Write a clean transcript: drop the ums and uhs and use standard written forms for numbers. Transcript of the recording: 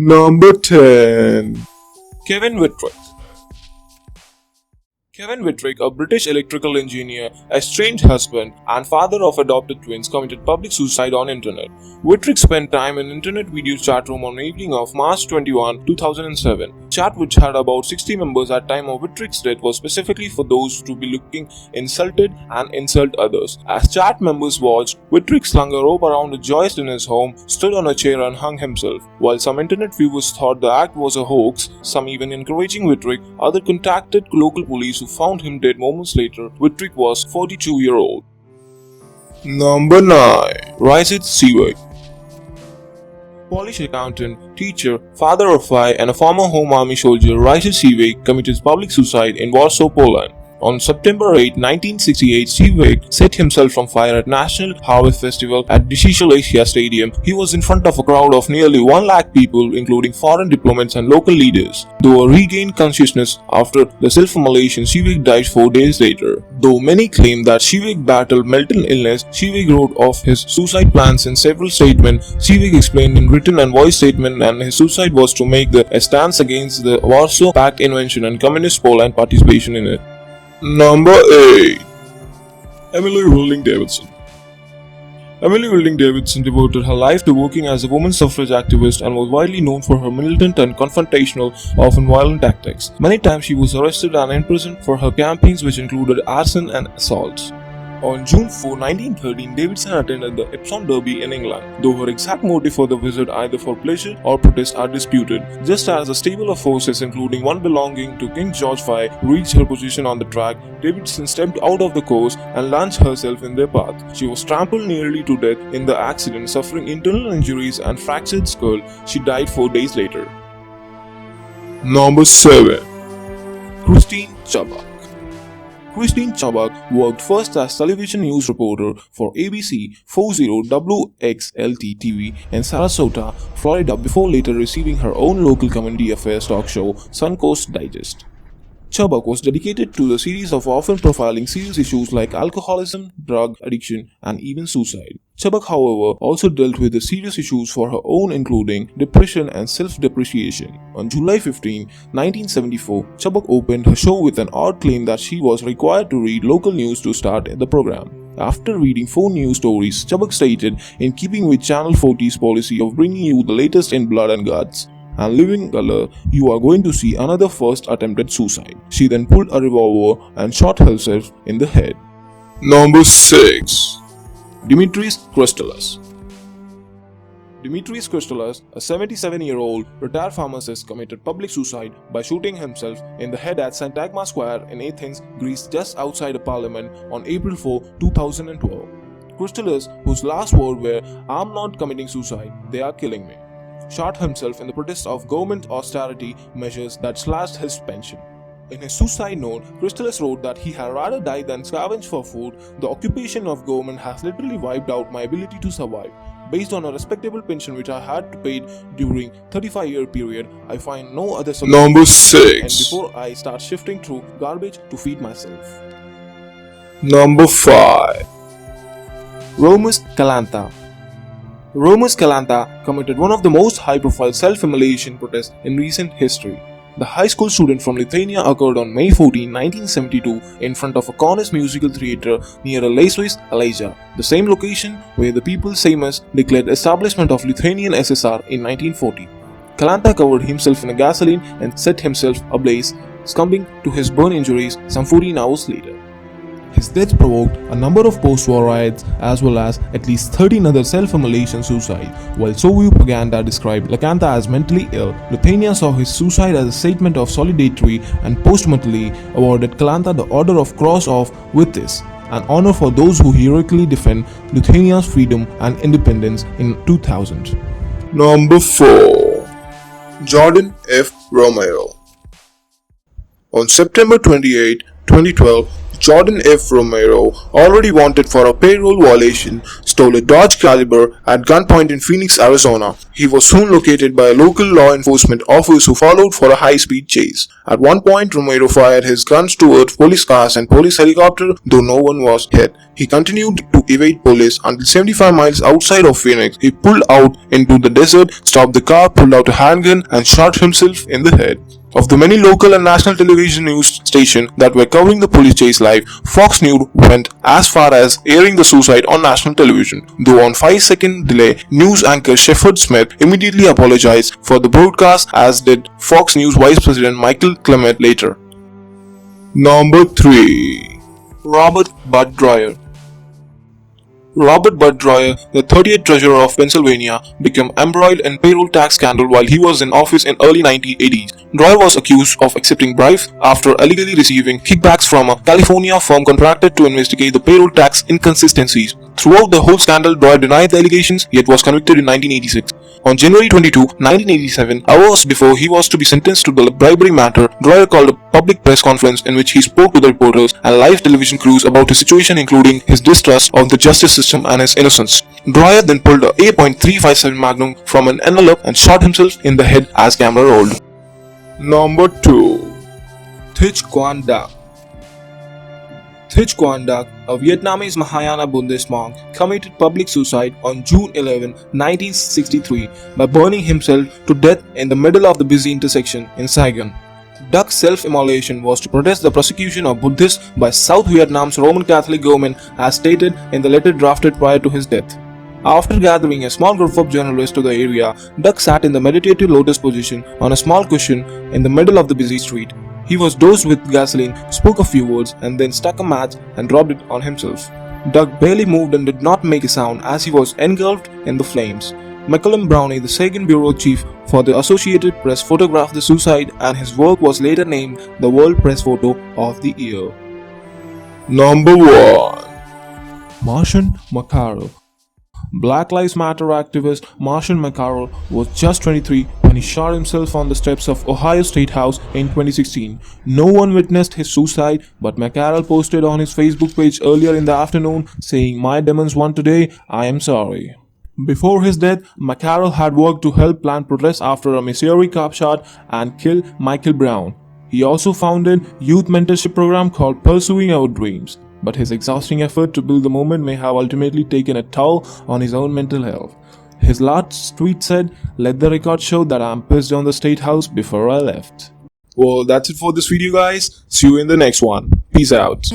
Number 10. Kevin Whitrick. Kevin Whitrick, a British electrical engineer, estranged husband, and father of adopted twins, committed public suicide on internet. Whitrick spent time in internet video chat room on the evening of March 21, 2007. Chat, which had about 60 members at time of Whitrick's death, was specifically for those to be looking insulted and insult others. As chat members watched, Whitrick slung a rope around a joist in his home, stood on a chair and hung himself. While some internet viewers thought the act was a hoax, some even encouraging Whitrick, others contacted local police who found him dead moments later. Whitrick was 42-year-old. Number 9. Ryszard Siwiec. Polish accountant, teacher, father of 5 and a former Home Army soldier, Ryszard Siwiec committed public suicide in Warsaw, Poland. On September 8, 1968, Siwiec set himself on fire at National Harvest Festival at Asia Stadium. He was in front of a crowd of nearly 1 lakh people, including foreign diplomats and local leaders. Though regained consciousness after the self-immolation, Siwiec died 4 days later. Though many claim that Siwiec battled mental illness, Siwiec wrote of his suicide plans in several statements. Siwiec explained in written and voice statement and his suicide was to make a stance against the Warsaw Pact invention and Communist Poland participation in it. Number 8. Emily Wilding Davison. Emily Wilding Davison devoted her life to working as a women's suffrage activist and was widely known for her militant and confrontational, often violent tactics. Many times she was arrested and imprisoned for her campaigns, which included arson and assaults. On June 4, 1913, Davison attended the Epsom Derby in England, though her exact motive for the visit, either for pleasure or protest, are disputed. Just as a stable of horses, including one belonging to King George V, reached her position on the track, Davison stepped out of the course and launched herself in their path. She was trampled nearly to death in the accident, suffering internal injuries and fractured skull. She died 4 days later. Number 7. Christine Chubbuck. Christine Chubbuck worked first as television news reporter for ABC 40WXLT TV in Sarasota, Florida, before later receiving her own local community affairs talk show, Suncoast Digest. Chubbuck was dedicated to the series of often profiling serious issues like alcoholism, drug addiction, and even suicide. Chubbuck, however, also dealt with the serious issues for her own, including depression and self-depreciation. On July 15, 1974, Chubbuck opened her show with an odd claim that she was required to read local news to start the program. After reading 4 news stories, Chubbuck stated, in keeping with Channel 40's policy of bringing you the latest in blood and guts and living color, you are going to see another first attempted suicide. She then pulled a revolver and shot herself in the head. Number 6. Dimitris Christoulas. Dimitris Christoulas, a 77-year-old retired pharmacist, committed public suicide by shooting himself in the head at Syntagma Square in Athens, Greece, just outside of Parliament on April 4, 2012. Christoulas, whose last words were, "I'm not committing suicide, they are killing me," shot himself in the protest of government austerity measures that slashed his pension. In his suicide note, Christoulas wrote that he had rather die than scavenge for food. The occupation of government has literally wiped out my ability to survive. Based on a respectable pension which I had to pay during 35-year period, I find no other solution. Number 6. And before I start shifting through garbage to feed myself. Number 5. Romas Kalanta. Romas Kalanta committed one of the most high-profile self-immolation protests in recent history. The high school student from Lithuania occurred on May 14, 1972 in front of a Cornish musical theatre near Laisvės Alėja, the same location where the People's Seimas declared establishment of Lithuanian SSR in 1940. Kalanta covered himself in gasoline and set himself ablaze, succumbing to his burn injuries some 14 hours later. His death provoked a number of post-war riots as well as at least 13 other self-immolation suicides. While Soviet propaganda described Kalanta as mentally ill, Lithuania saw his suicide as a statement of solidarity and posthumously awarded Kalanta the Order of Cross of Vytis, an honor for those who heroically defend Lithuania's freedom and independence in 2000. Number 4. Jodon F. Romero. On September 28, 2012, Jodon F. Romero, already wanted for a payroll violation, stole a Dodge Caliber at gunpoint in Phoenix, Arizona. He was soon located by a local law enforcement officer who followed for a high-speed chase. At one point, Romero fired his guns towards police cars and police helicopter, though no one was hit. He continued to evade police until 75 miles outside of Phoenix. He pulled out into the desert, stopped the car, pulled out a handgun, and shot himself in the head. Of the many local and national television news stations that were covering the police chase live, Fox News went as far as airing the suicide on national television. Though on 5-second delay, news anchor Shepard Smith immediately apologized for the broadcast, as did Fox News Vice President Michael Clement later. Number 3. Robert Bud Dwyer. Robert Bud Dwyer, the 38th treasurer of Pennsylvania, became embroiled in payroll tax scandal while he was in office in early 1980s. Dwyer was accused of accepting bribes after illegally receiving kickbacks from a California firm contracted to investigate the payroll tax inconsistencies. Throughout the whole scandal, Dwyer denied the allegations, yet was convicted in 1986. On January 22, 1987, hours before he was to be sentenced to the bribery matter, Dwyer called a public press conference in which he spoke to the reporters and live television crews about his situation, including his distrust of the justice system and his innocence. Dwyer then pulled a .357 Magnum from an envelope and shot himself in the head as camera rolled. Number 2. Thich Quang Duc. Thich Quang Duc, a Vietnamese Mahayana Buddhist monk, committed public suicide on June 11, 1963 by burning himself to death in the middle of the busy intersection in Saigon. Duc's self-immolation was to protest the persecution of Buddhists by South Vietnam's Roman Catholic government, as stated in the letter drafted prior to his death. After gathering a small group of journalists to the area, Duc sat in the meditative lotus position on a small cushion in the middle of the busy street. He was dosed with gasoline, spoke a few words, and then stuck a match and dropped it on himself. Duc barely moved and did not make a sound as he was engulfed in the flames. McCallum Brownie, the Saigon bureau chief for the Associated Press, photographed the suicide, and his work was later named the World Press Photo of the Year. Number 1. MarShawn McCarrel. Black Lives Matter activist MarShawn McCarrel was just 23 when he shot himself on the steps of Ohio State House in 2016. No one witnessed his suicide, but McCarrel posted on his Facebook page earlier in the afternoon saying, "My demons won today, I am sorry." Before his death, McCarrel had worked to help plan protests after a Missouri cop shot and killed Michael Brown. He also founded a youth mentorship program called Pursuing Our Dreams. But his exhausting effort to build the movement may have ultimately taken a toll on his own mental health. His last tweet said, "Let the record show that I'm pissed on the State House before I left." Well, that's it for this video, guys. See you in the next one. Peace out.